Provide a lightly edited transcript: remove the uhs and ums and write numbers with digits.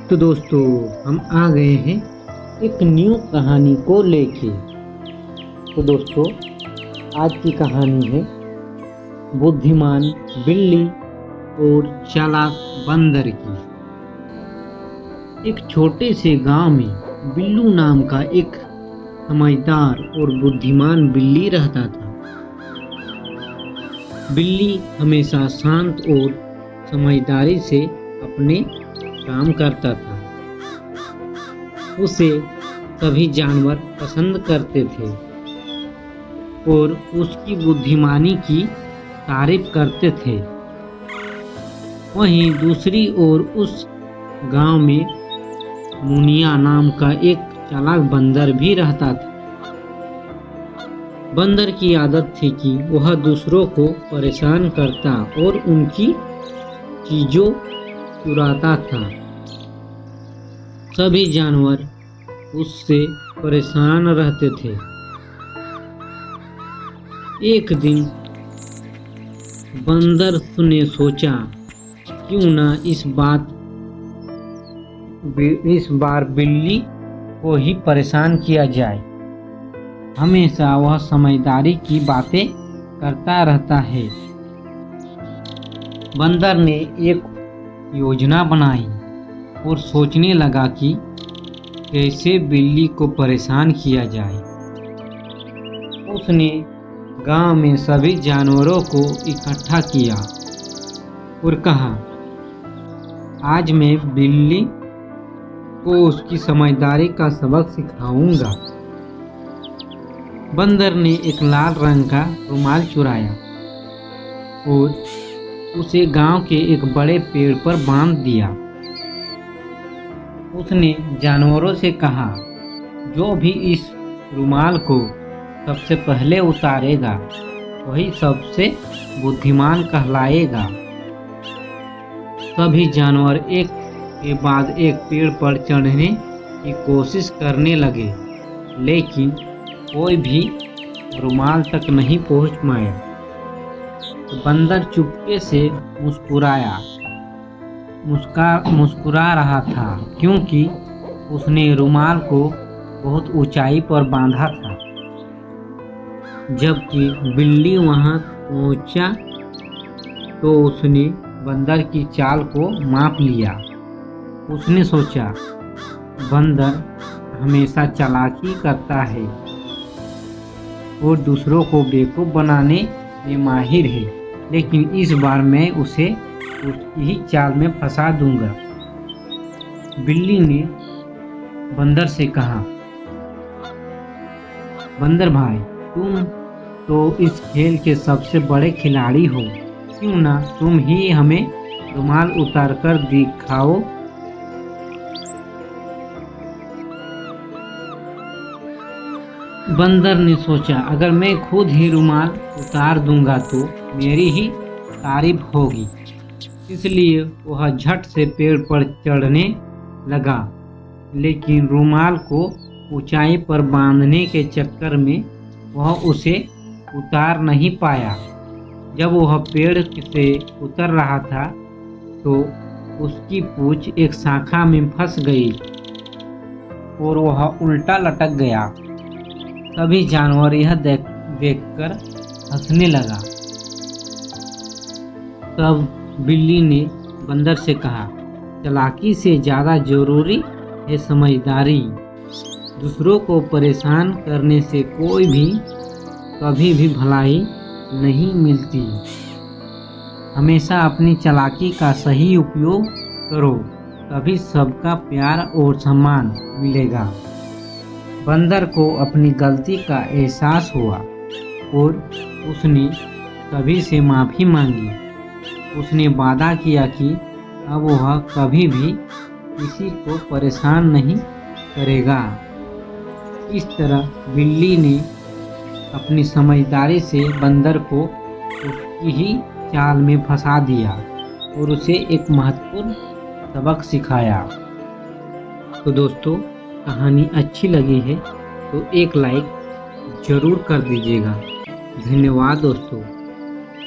तो दोस्तों हम आ गए हैं एक न्यू कहानी को लेके। तो दोस्तों आज की कहानी है बुद्धिमान बिल्ली और चालाक बंदर की। एक छोटे से गांव में बिल्लू नाम का एक समझदार और बुद्धिमान बिल्ली रहता था। बिल्ली हमेशा शांत और समझदारी से अपने काम करता था। उसे सभी जानवर पसंद करते थे और उसकी बुद्धिमानी की तारीफ करते थे। वहीं दूसरी ओर उस गांव में मुनिया नाम का एक चालाक बंदर भी रहता था। बंदर की आदत थी कि वह दूसरों को परेशान करता और उनकी चीजों चुराता था। सभी जानवर उससे परेशान रहते थे। एक दिन बंदर ने सोचा क्यों ना इस बार बिल्ली को ही परेशान किया जाए। हमेशा वह समझदारी की बातें करता रहता है। बंदर ने एक योजना बनाई और सोचने लगा कि कैसे बिल्ली को परेशान किया जाए। उसने गांव में सभी जानवरों को इकट्ठा किया और कहा, आज मैं बिल्ली को उसकी समझदारी का सबक सिखाऊंगा। बंदर ने एक लाल रंग का रुमाल चुराया और उसे गांव के एक बड़े पेड़ पर बांध दिया। उसने जानवरों से कहा, जो भी इस रुमाल को सबसे पहले उतारेगा वही सबसे बुद्धिमान कहलाएगा। सभी जानवर एक के बाद एक पेड़ पर चढ़ने की कोशिश करने लगे, लेकिन कोई भी रुमाल तक नहीं पहुंच पाया। बंदर चुपके से मुस्कुरा रहा था क्योंकि उसने रुमाल को बहुत ऊंचाई पर बांधा था। जबकि बिल्ली वहां पहुंचा तो उसने बंदर की चाल को माप लिया। उसने सोचा, बंदर हमेशा चालाकी करता है और दूसरों को बेवकूफ बनाने में माहिर है, लेकिन इस बार मैं उसे उसकी ही चाल में फंसा दूंगा। बिल्ली ने बंदर से कहा, बंदर भाई, तुम तो इस खेल के सबसे बड़े खिलाड़ी हो, क्यों ना तुम ही हमें रुमाल उतार कर दिखाओ। बंदर ने सोचा, अगर मैं खुद ही रुमाल उतार दूंगा तो मेरी ही तारीफ होगी। इसलिए वह झट से पेड़ पर चढ़ने लगा, लेकिन रुमाल को ऊंचाई पर बांधने के चक्कर में वह उसे उतार नहीं पाया। जब वह पेड़ से उतर रहा था तो उसकी पूंछ एक शाखा में फंस गई और वह उल्टा लटक गया। सभी जानवर यह देखकर हंसने लगा। तब बिल्ली ने बंदर से कहा, चालाकी से ज़्यादा जरूरी है समझदारी। दूसरों को परेशान करने से कभी भी भलाई नहीं मिलती। हमेशा अपनी चालाकी का सही उपयोग करो, तभी सबका प्यार और सम्मान मिलेगा। बंदर को अपनी गलती का एहसास हुआ और उसने सभी से माफ़ी मांगी। उसने वादा किया कि अब वह कभी भी किसी को परेशान नहीं करेगा। इस तरह बिल्ली ने अपनी समझदारी से बंदर को उसकी ही चाल में फंसा दिया और उसे एक महत्वपूर्ण सबक सिखाया। तो दोस्तों, कहानी अच्छी लगी है तो एक लाइक ज़रूर कर दीजिएगा। धन्यवाद दोस्तों।